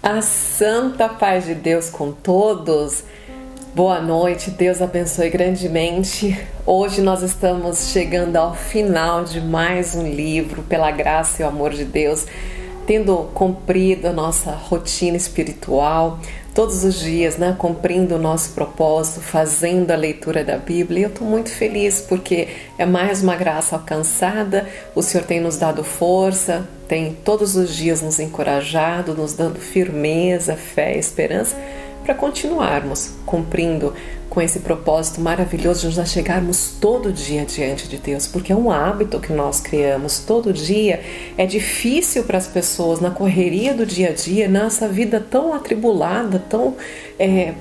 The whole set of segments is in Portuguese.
A santa paz de Deus com todos. Boa noite, Deus abençoe grandemente. Hoje nós estamos chegando ao final de mais um livro, pela graça e o amor de Deus, tendo cumprido a nossa rotina espiritual, todos os dias, cumprindo o nosso propósito, fazendo a leitura da Bíblia. E eu estou muito feliz porque é mais uma graça alcançada, o Senhor tem nos dado força, tem todos os dias nos encorajado, nos dando firmeza, fé, esperança, para continuarmos cumprindo com esse propósito maravilhoso de nós chegarmos todo dia diante de Deus, porque é um hábito que nós criamos todo dia. É difícil para as pessoas, na correria do dia a dia, nessa vida tão atribulada, tão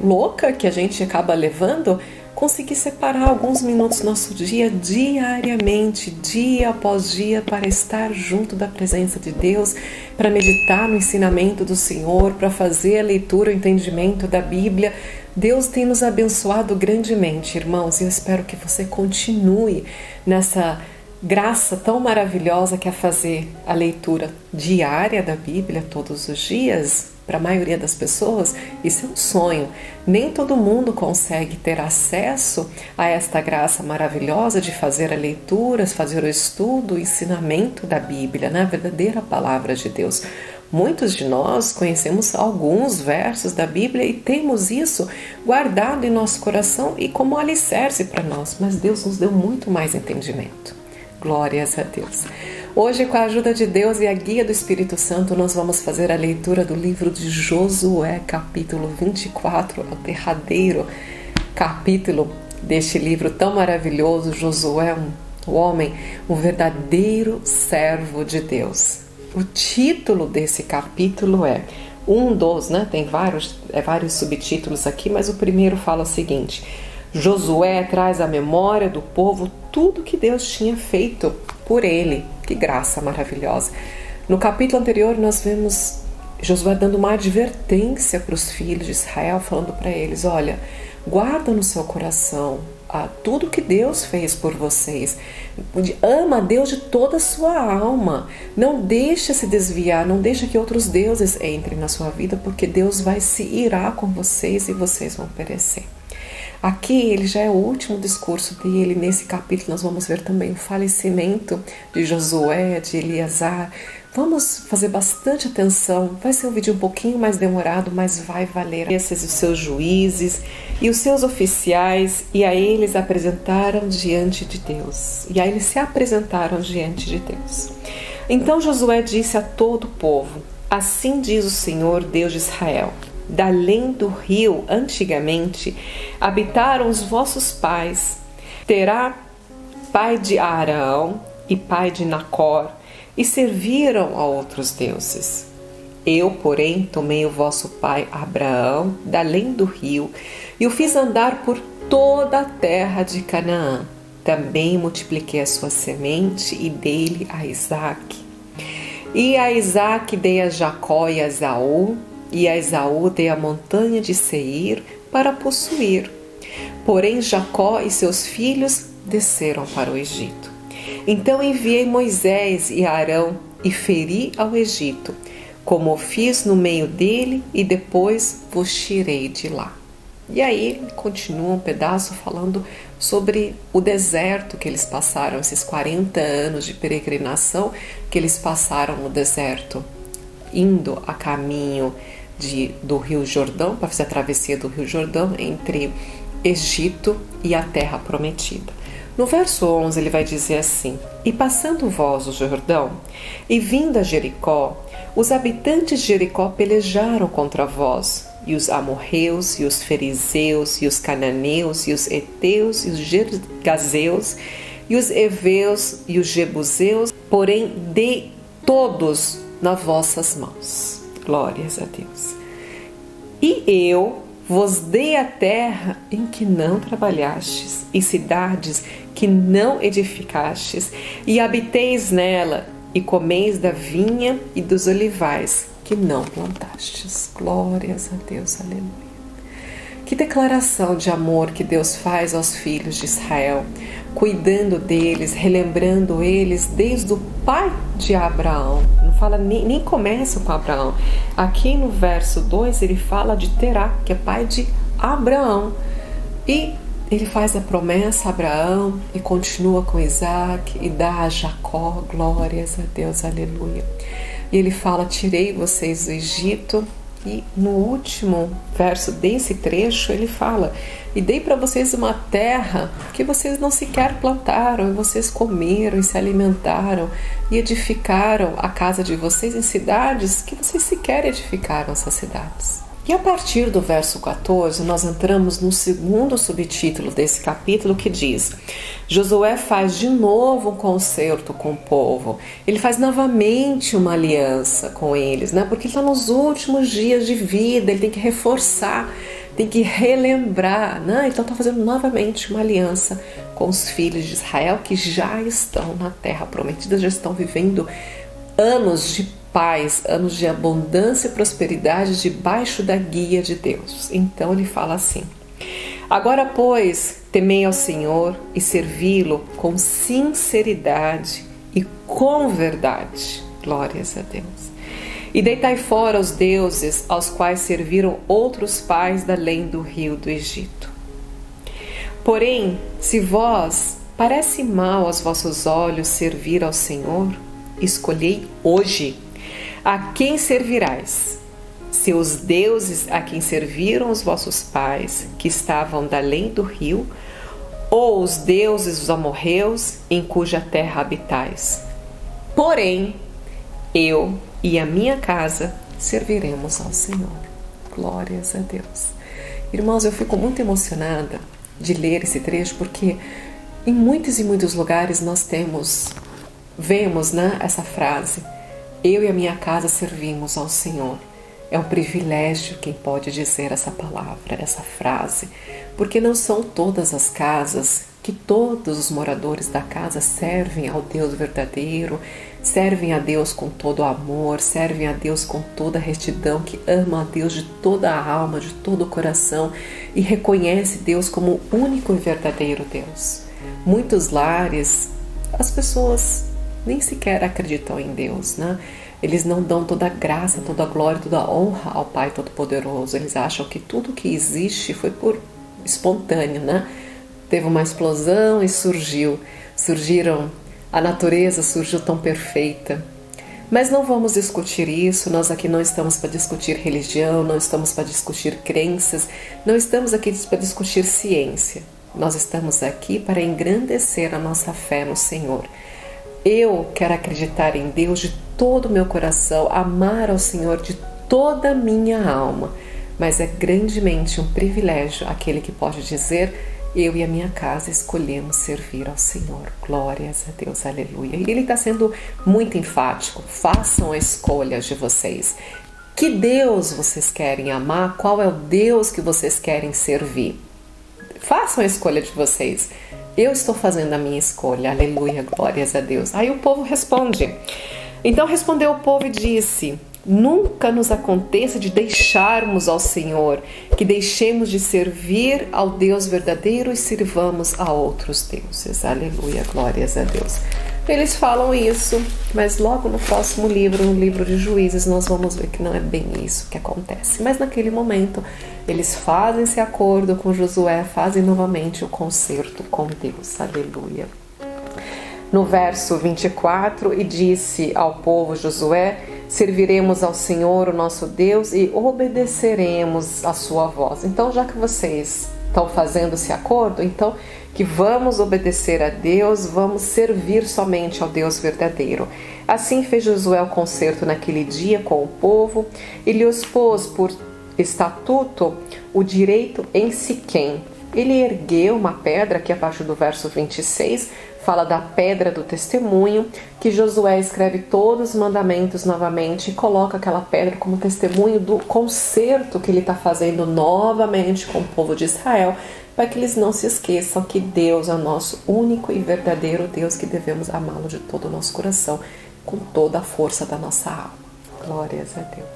louca que a gente acaba levando, conseguir separar alguns minutos do nosso dia, diariamente, dia após dia, para estar junto da presença de Deus, para meditar no ensinamento do Senhor, para fazer a leitura, o entendimento da Bíblia. Deus tem nos abençoado grandemente, irmãos, e eu espero que você continue nessa graça tão maravilhosa que é fazer a leitura diária da Bíblia todos os dias. Para a maioria das pessoas, isso é um sonho. Nem todo mundo consegue ter acesso a esta graça maravilhosa de fazer a leitura, fazer o estudo, o ensinamento da Bíblia, a verdadeira palavra de Deus. Muitos de nós conhecemos alguns versos da Bíblia e temos isso guardado em nosso coração e como alicerce para nós, mas Deus nos deu muito mais entendimento. Glórias a Deus. Hoje, com a ajuda de Deus e a guia do Espírito Santo, nós vamos fazer a leitura do livro de Josué, capítulo 24, o derradeiro capítulo deste livro tão maravilhoso. Josué, um homem, um verdadeiro servo de Deus. O título desse capítulo é tem vários subtítulos aqui, mas o primeiro fala o seguinte: Josué traz à memória do povo tudo que Deus tinha feito por ele. Que graça maravilhosa. No capítulo anterior nós vemos Josué dando uma advertência para os filhos de Israel, falando para eles: olha, guarda no seu coração tudo que Deus fez por vocês. Ama a Deus de toda a sua alma. Não deixe se desviar, não deixe que outros deuses entrem na sua vida, porque Deus vai se irar com vocês e vocês vão perecer. Aqui ele já é o último discurso dele. Nesse capítulo nós vamos ver também o falecimento de Josué, de Eleazar. Vamos fazer bastante atenção. Vai ser um vídeo um pouquinho mais demorado, mas vai valer. Esses os seus juízes e os seus oficiais, e a eles apresentaram diante de Deus. E aí eles se apresentaram diante de Deus. Então Josué disse a todo o povo: assim diz o Senhor, Deus de Israel: da além do rio, antigamente, habitaram os vossos pais. Terá pai de Arão e pai de Nacor, e serviram a outros deuses. Eu, porém, tomei o vosso pai Abraão, da além do rio, e o fiz andar por toda a terra de Canaã. Também multipliquei a sua semente e dei-lhe a Isaque. E a Isaque dei a Jacó e a Esaú, e a Esaú dei a montanha de Seir para possuir. Porém Jacó e seus filhos desceram para o Egito. Então enviei Moisés e Arão e feri ao Egito, como o fiz no meio dele, e depois vos tirei de lá. E aí ele continua um pedaço falando sobre o deserto que eles passaram, esses 40 anos de peregrinação que eles passaram no deserto, indo a caminho do Rio Jordão, para fazer a travessia do Rio Jordão entre Egito e a terra prometida. No verso 11 ele vai dizer assim: e passando vós o Jordão, e vindo a Jericó, os habitantes de Jericó pelejaram contra vós, e os amorreus, e os fariseus, e os cananeus, e os heteus, e os gergazeus, e os heveus, e os jebuseus, porém dei todos nas vossas mãos. Glórias a Deus. E eu vos dei a terra em que não trabalhastes, e cidades que não edificastes, e habiteis nela, e comeis da vinha e dos olivais que não plantastes. Glórias a Deus, aleluia. Que declaração de amor que Deus faz aos filhos de Israel, cuidando deles, relembrando eles desde o pai de Abraão. Não fala, nem começa com Abraão. Aqui no verso 2 ele fala de Terá, que é pai de Abraão. E ele faz a promessa a Abraão e continua com Isaac e dá a Jacó. Glórias a Deus, aleluia. E ele fala, tirei vocês do Egito. E no último verso desse trecho ele fala, e dei para vocês uma terra que vocês não sequer plantaram, e vocês comeram e se alimentaram e edificaram a casa de vocês em cidades que vocês sequer edificaram essas cidades. E a partir do verso 14, nós entramos no segundo subtítulo desse capítulo, que diz: Josué faz de novo um concerto com o povo. Ele faz novamente uma aliança com eles, né? Porque ele está nos últimos dias de vida, ele tem que reforçar, tem que relembrar, né? Então está fazendo novamente uma aliança com os filhos de Israel que já estão na terra prometida, já estão vivendo anos de paz, anos de abundância e prosperidade debaixo da guia de Deus. Então ele fala assim: agora, pois, temei ao Senhor e servi-lo com sinceridade e com verdade. Glórias a Deus. E deitai fora os deuses aos quais serviram outros pais da além do rio do Egito. Porém, se vós parece mal aos vossos olhos servir ao Senhor, escolhei hoje a quem servirás, seus deuses a quem serviram os vossos pais, que estavam da além do rio, ou os deuses dos amorreus, em cuja terra habitais. Porém, eu e a minha casa serviremos ao Senhor. Glórias a Deus. Irmãos, eu fico muito emocionada de ler esse trecho, porque em muitos e muitos lugares nós vemos, né, essa frase: eu e a minha casa servimos ao Senhor. É um privilégio quem pode dizer essa palavra, essa frase, porque não são todas as casas que todos os moradores da casa servem ao Deus verdadeiro, servem a Deus com todo o amor, servem a Deus com toda a retidão, que ama a Deus de toda a alma, de todo o coração e reconhece Deus como o único e verdadeiro Deus. Muitos lares, as pessoas nem sequer acreditam em Deus, né? Eles não dão toda a graça, toda a glória, toda a honra ao Pai Todo-Poderoso. Eles acham que tudo que existe foi por espontâneo, né? Teve uma explosão e a natureza surgiu tão perfeita. Mas não vamos discutir isso, nós aqui não estamos para discutir religião, não estamos para discutir crenças, não estamos aqui para discutir ciência. Nós estamos aqui para engrandecer a nossa fé no Senhor. Eu quero acreditar em Deus de todo o meu coração, amar ao Senhor de toda a minha alma, mas é grandemente um privilégio aquele que pode dizer: eu e a minha casa escolhemos servir ao Senhor. Glórias a Deus, aleluia. E ele está sendo muito enfático: façam a escolha de vocês. Que Deus vocês querem amar? Qual é o Deus que vocês querem servir? Façam a escolha de vocês. Eu estou fazendo a minha escolha, aleluia, glórias a Deus. Aí o povo responde. Então respondeu o povo e disse: nunca nos aconteça de deixarmos ao Senhor, que deixemos de servir ao Deus verdadeiro e sirvamos a outros deuses. Aleluia, glórias a Deus. Eles falam isso, mas logo no próximo livro, no livro de Juízes, nós vamos ver que não é bem isso que acontece. Mas naquele momento, eles fazem esse acordo com Josué, fazem novamente o concerto com Deus. Aleluia. No verso 24, e disse ao povo Josué: serviremos ao Senhor, o nosso Deus, e obedeceremos a sua voz. Então, já que vocês estão fazendo esse acordo, então que vamos obedecer a Deus, vamos servir somente ao Deus verdadeiro. Assim fez Josué o concerto naquele dia com o povo e lhes pôs por estatuto o direito em Siquém. Ele ergueu uma pedra, que a partir do verso 26 fala da pedra do testemunho, que Josué escreve todos os mandamentos novamente e coloca aquela pedra como testemunho do concerto que ele está fazendo novamente com o povo de Israel, para que eles não se esqueçam que Deus é o nosso único e verdadeiro Deus, que devemos amá-lo de todo o nosso coração, com toda a força da nossa alma. Glórias a Deus.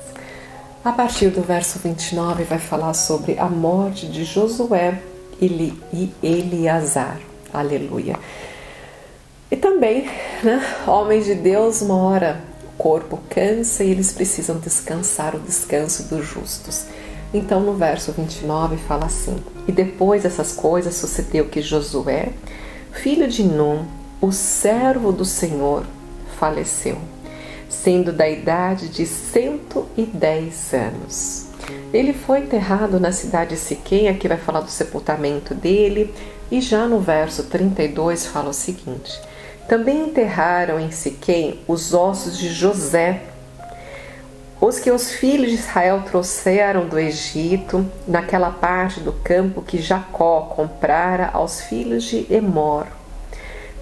A partir do verso 29 vai falar sobre a morte de Josué e Eleazar. Aleluia. E também, né, homens de Deus, uma hora o corpo cansa e eles precisam descansar, o descanso dos justos. Então no verso 29 fala assim: e depois dessas coisas sucedeu que Josué, filho de Num, o servo do Senhor, faleceu, sendo da idade de 110 anos. Ele foi enterrado na cidade de Siquém, aqui vai falar do sepultamento dele, e já no verso 32 fala o seguinte: também enterraram em Siquém os ossos de José, os que os filhos de Israel trouxeram do Egito, naquela parte do campo que Jacó comprara aos filhos de Emor,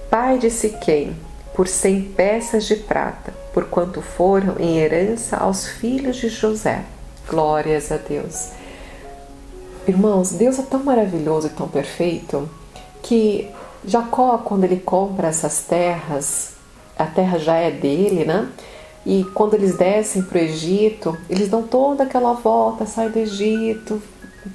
pai de Siquém, por 100 peças de prata, porquanto foram em herança aos filhos de José. Glórias a Deus. Irmãos, Deus é tão maravilhoso e tão perfeito que Jacó, quando ele compra essas terras, a terra já é dele, né? E quando eles descem para o Egito, eles dão toda aquela volta, saem do Egito,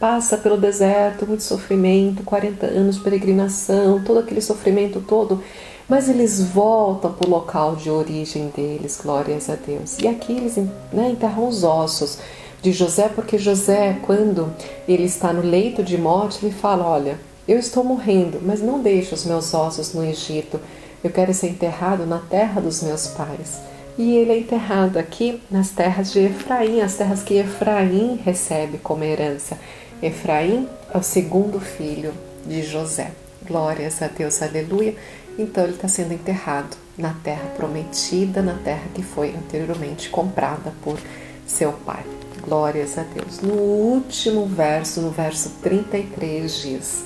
passa pelo deserto, muito sofrimento, 40 anos de peregrinação, todo aquele sofrimento todo, mas eles voltam para o local de origem deles, glórias a Deus. E aqui eles, né, enterram os ossos de José, porque José, quando ele está no leito de morte, ele fala: olha, eu estou morrendo, mas não deixe os meus ossos no Egito, eu quero ser enterrado na terra dos meus pais. E ele é enterrado aqui nas terras de Efraim, as terras que Efraim recebe como herança. Efraim é o segundo filho de José. Glórias a Deus, aleluia. Então ele está sendo enterrado na terra prometida, na terra que foi anteriormente comprada por seu pai. Glórias a Deus. No último verso, no verso 33 diz: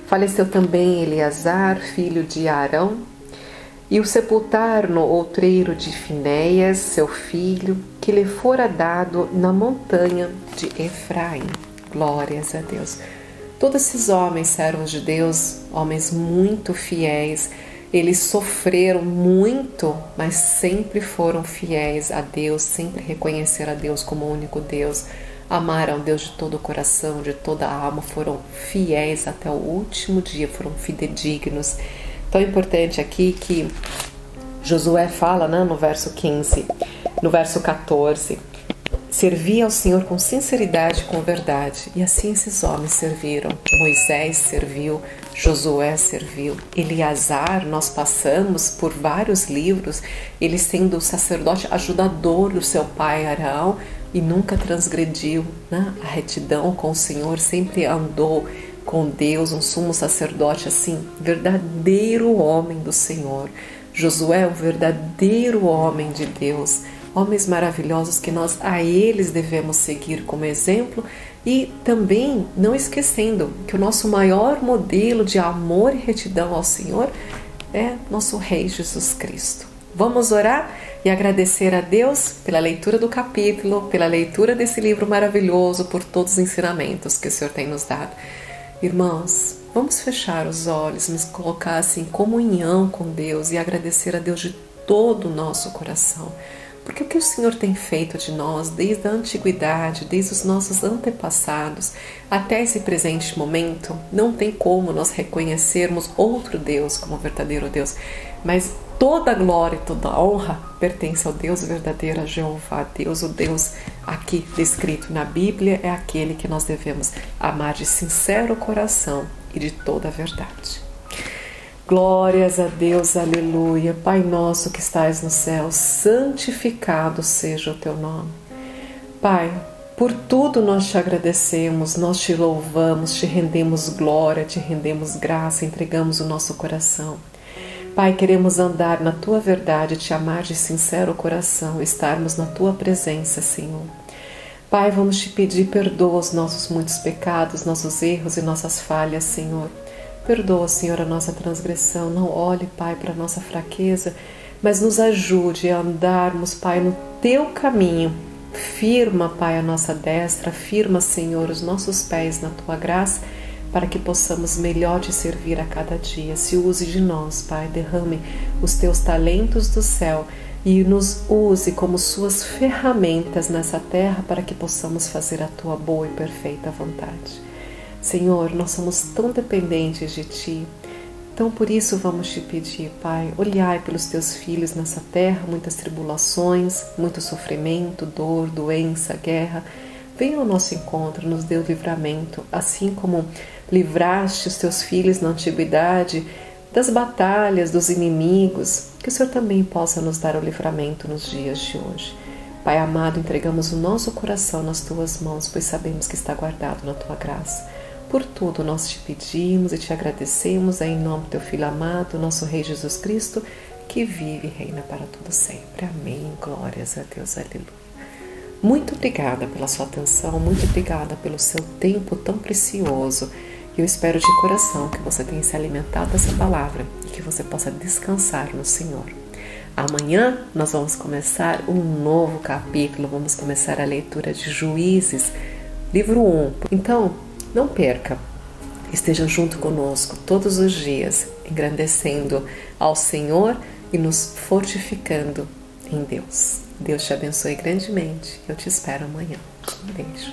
faleceu também Eleazar, filho de Arão, e o sepultaram no outreiro de Finéias, seu filho, que lhe fora dado na montanha de Efraim. Glórias a Deus. Todos esses homens, servos de Deus, homens muito fiéis, eles sofreram muito, mas sempre foram fiéis a Deus, sempre reconheceram a Deus como o único Deus, amaram a Deus de todo o coração, de toda a alma, foram fiéis até o último dia, foram fidedignos. Tão importante aqui que Josué fala, né, no verso 15, no verso 14, servia ao Senhor com sinceridade e com verdade. E assim esses homens serviram. Moisés serviu, Josué serviu, Eleazar, nós passamos por vários livros, ele sendo o sacerdote ajudador do seu pai Arão e nunca transgrediu, né, a retidão com o Senhor, sempre andou com Deus, um sumo sacerdote assim, verdadeiro homem do Senhor. Josué é um verdadeiro homem de Deus, homens maravilhosos que nós a eles devemos seguir como exemplo, e também não esquecendo que o nosso maior modelo de amor e retidão ao Senhor é nosso Rei Jesus Cristo. Vamos orar e agradecer a Deus pela leitura do capítulo, pela leitura desse livro maravilhoso, por todos os ensinamentos que o Senhor tem nos dado. Irmãos, vamos fechar os olhos, nos colocar assim em comunhão com Deus e agradecer a Deus de todo o nosso coração. Porque o que o Senhor tem feito de nós desde a antiguidade, desde os nossos antepassados até esse presente momento, não tem como nós reconhecermos outro Deus como verdadeiro Deus. Mas toda a glória e toda a honra pertence ao Deus verdadeiro, a Jeová. Deus, o Deus aqui descrito na Bíblia, é aquele que nós devemos amar de sincero coração e de toda a verdade. Glórias a Deus, aleluia. Pai nosso que estais no céu, santificado seja o teu nome. Pai, por tudo nós te agradecemos, nós te louvamos, te rendemos glória, te rendemos graça, entregamos o nosso coração. Pai, queremos andar na tua verdade, te amar de sincero coração, estarmos na tua presença, Senhor. Pai, vamos te pedir, perdoa os nossos muitos pecados, nossos erros e nossas falhas, Senhor. Perdoa, Senhor, a nossa transgressão. Não olhe, Pai, para a nossa fraqueza, mas nos ajude a andarmos, Pai, no teu caminho. Firma, Pai, a nossa destra, firma, Senhor, os nossos pés na tua graça, para que possamos melhor te servir a cada dia. Se use de nós, Pai, derrame os teus talentos do céu e nos use como suas ferramentas nessa terra para que possamos fazer a tua boa e perfeita vontade. Senhor, nós somos tão dependentes de Ti, Então, por isso, vamos te pedir, Pai, olhai pelos teus filhos nessa terra, muitas tribulações, muito sofrimento, dor, doença, guerra. Venha ao nosso encontro, nos dê o livramento, assim como livraste os teus filhos na antiguidade das batalhas, dos inimigos, que o Senhor também possa nos dar o livramento nos dias de hoje. Pai amado, entregamos o nosso coração nas tuas mãos, pois sabemos que está guardado na tua graça. Por tudo nós te pedimos e te agradecemos em nome do teu Filho amado, nosso Rei Jesus Cristo, que vive e reina para todo sempre. Amém. Glórias a Deus. Aleluia. Muito obrigada pela sua atenção, muito obrigada pelo seu tempo tão precioso. E eu espero de coração que você tenha se alimentado dessa palavra e que você possa descansar no Senhor. Amanhã nós vamos começar um novo capítulo, vamos começar a leitura de Juízes, livro 1. Então, não perca, esteja junto conosco todos os dias, engrandecendo ao Senhor e nos fortificando em Deus. Deus te abençoe grandemente. Eu te espero amanhã. Um beijo.